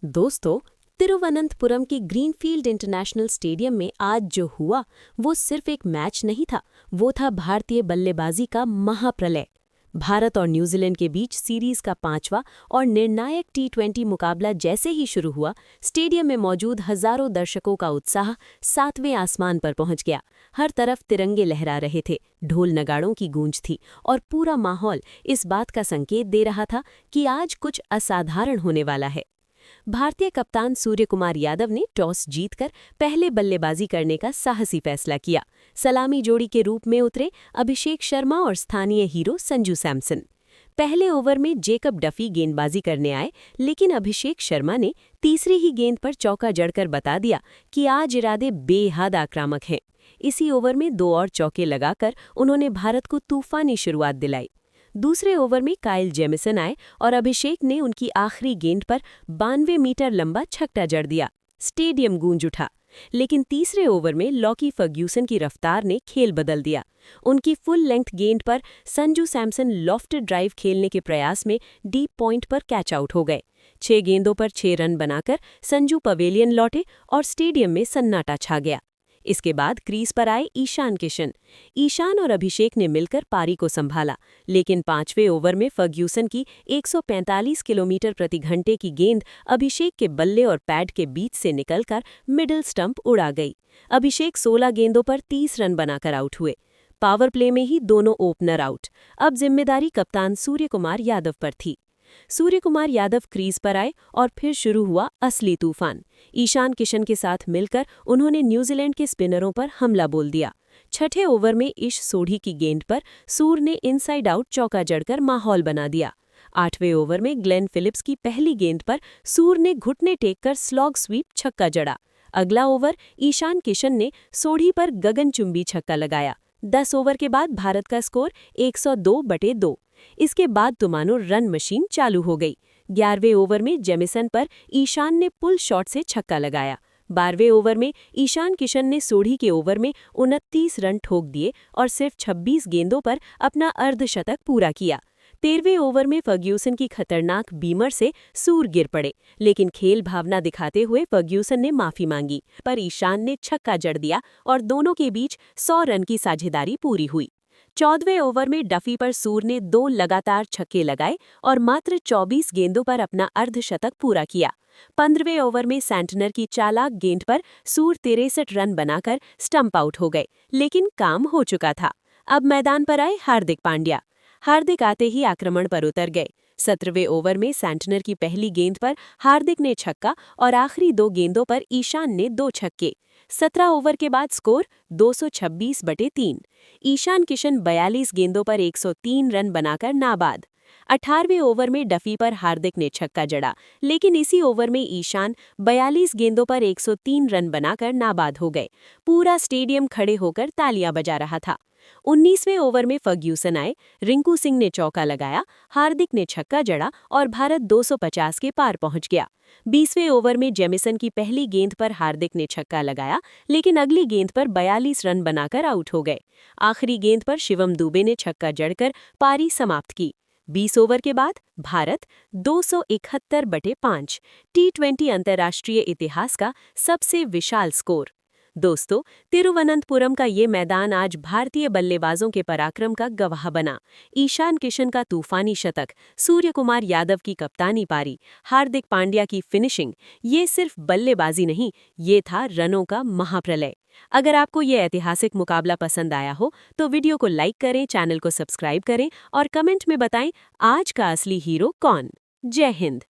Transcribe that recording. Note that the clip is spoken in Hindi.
दोस्तों, तिरुवनंतपुरम के ग्रीनफील्ड इंटरनेशनल स्टेडियम में आज जो हुआ वो सिर्फ एक मैच नहीं था, वो था भारतीय बल्लेबाजी का महाप्रलय। भारत और न्यूजीलैंड के बीच सीरीज का 5वां और निर्णायक टी20 मुकाबला जैसे ही शुरू हुआ, स्टेडियम में मौजूद हजारों दर्शकों का उत्साह 7वें आसमान पर पहुंच गया। हर तरफ तिरंगे लहरा रहे थे, ढोल नगाड़ों की गूंज थी और पूरा माहौल इस बात का संकेत दे रहा था कि आज कुछ असाधारण होने वाला है। भारतीय कप्तान सूर्यकुमार यादव ने टॉस जीतकर पहले बल्लेबाजी करने का साहसी फैसला किया। सलामी जोड़ी के रूप में उतरे अभिषेक शर्मा और स्थानीय हीरो संजू सैमसन। पहले ओवर में जेकब डफी गेंदबाजी करने आए, लेकिन अभिषेक शर्मा ने तीसरी ही गेंद पर चौका जड़कर बता दिया कि आज इरादे बेहद आक्रामक हैं। इसी ओवर में 2 और चौके लगाकर उन्होंने भारत को तूफानी शुरुआत दिलाई। दूसरे ओवर में काइल जेमिसन आए और अभिषेक ने उनकी आखिरी गेंद पर 92 मीटर लंबा छक्का जड़ दिया। स्टेडियम गूंज उठा। लेकिन तीसरे ओवर में लॉकी फर्ग्यूसन की रफ्तार ने खेल बदल दिया। उनकी फुल लेंथ गेंद पर संजू सैमसन लॉफ्टेड ड्राइव खेलने के प्रयास में डीप पॉइंट पर कैच आउट हो गए। 6 गेंदों पर 6 रन बनाकर संजू पवेलियन लौटे और स्टेडियम में सन्नाटा छा गया। इसके बाद क्रीज पर आए ईशान किशन। ईशान और अभिषेक ने मिलकर पारी को संभाला, लेकिन 5वें ओवर में फर्ग्यूसन की 145 किलोमीटर प्रति घंटे की गेंद अभिषेक के बल्ले और पैड के बीच से निकलकर मिडिल स्टंप उड़ा गई। अभिषेक 16 गेंदों पर 30 रन बनाकर आउट हुए। पावर प्ले में ही दोनों ओपनर आउट। अब जिम्मेदारी कप्तान सूर्यकुमार यादव पर थी। सूर्यकुमार यादव क्रीज पर आए और फिर शुरू हुआ असली तूफान। ईशान किशन के साथ मिलकर उन्होंने न्यूजीलैंड के स्पिनरों पर हमला बोल दिया। 6ठे ओवर में ईश सोढ़ी की गेंद पर सूर ने इनसाइड आउट चौका जड़कर माहौल बना दिया। 8वें ओवर में ग्लेन फिलिप्स की पहली गेंद पर सूर ने घुटने टेककर स्लॉग स्वीप छक्का जड़ा। अगला ओवर ईशान किशन ने सोढ़ी पर गगनचुंबी छक्का लगाया। 10 ओवर के बाद भारत का स्कोर 102/2। इसके बाद तो मानो रन मशीन चालू हो गई। 11वें ओवर में जेमिसन पर ईशान ने पुल शॉट से छक्का लगाया। 12वें ओवर में ईशान किशन ने सोढ़ी के ओवर में 29 रन ठोक दिए और सिर्फ 26 गेंदों पर अपना अर्धशतक पूरा किया। 13वें ओवर में फर्ग्यूसन की खतरनाक बीमर से सूर गिर पड़े, लेकिन खेल भावना दिखाते हुए फर्ग्यूसन ने माफी मांगी, पर ईशान ने छक्का जड़ दिया और दोनों के बीच 100 रन की साझेदारी पूरी हुई। 14वें ओवर में डफी पर सूर ने 2 लगातार छक्के लगाए और मात्र 24 गेंदों पर अपना अर्धशतक पूरा किया। 15वें ओवर में सैंटनर की चालाक गेंद पर सूर 63 रन बनाकर स्टंप आउट हो गए, लेकिन काम हो चुका था। अब मैदान पर आए हार्दिक पांड्या। हार्दिक आते ही आक्रमण पर उतर गए। 17वें ओवर में सैंटनर की पहली गेंद पर हार्दिक ने छक्का और आखिरी 2 गेंदों पर ईशान ने 2 छक्के। 17 ओवर के बाद स्कोर 226/3। ईशान किशन 42 गेंदों पर 103 रन बनाकर नाबाद। 18वें ओवर में डफी पर हार्दिक ने छक्का जड़ा, लेकिन इसी ओवर में ईशान 42 गेंदों पर 103 रन बनाकर नाबाद हो गए। पूरा स्टेडियम खड़े होकर तालियां बजा रहा था। 19वें ओवर में फर्ग्यूसन आए, रिंकू सिंह ने चौका लगाया, हार्दिक ने छक्का जड़ा और भारत 250 के पार पहुंच गया। 20वें ओवर में जेमिसन की पहली गेंद पर हार्दिक ने छक्का लगाया, लेकिन अगली गेंद पर 42 रन बनाकर आउट हो गए। आखिरी गेंद पर शिवम दुबे ने छक्का जड़कर पारी समाप्त की। 20 ओवर के बाद भारत 271/5, टी20 अंतर्राष्ट्रीय इतिहास का सबसे विशाल स्कोर। दोस्तों, तिरुवनंतपुरम का ये मैदान आज भारतीय बल्लेबाजों के पराक्रम का गवाह बना। ईशान किशन का तूफानी शतक, सूर्यकुमार यादव की कप्तानी पारी, हार्दिक पांड्या की फिनिशिंग, ये सिर्फ बल्लेबाजी नहीं, ये था रनों का महाप्रलय। अगर आपको ये ऐतिहासिक मुकाबला पसंद आया हो तो वीडियो को लाइक करें, चैनल को सब्सक्राइब करें और कमेंट में बताएं आज का असली हीरो कौन। जय हिंद।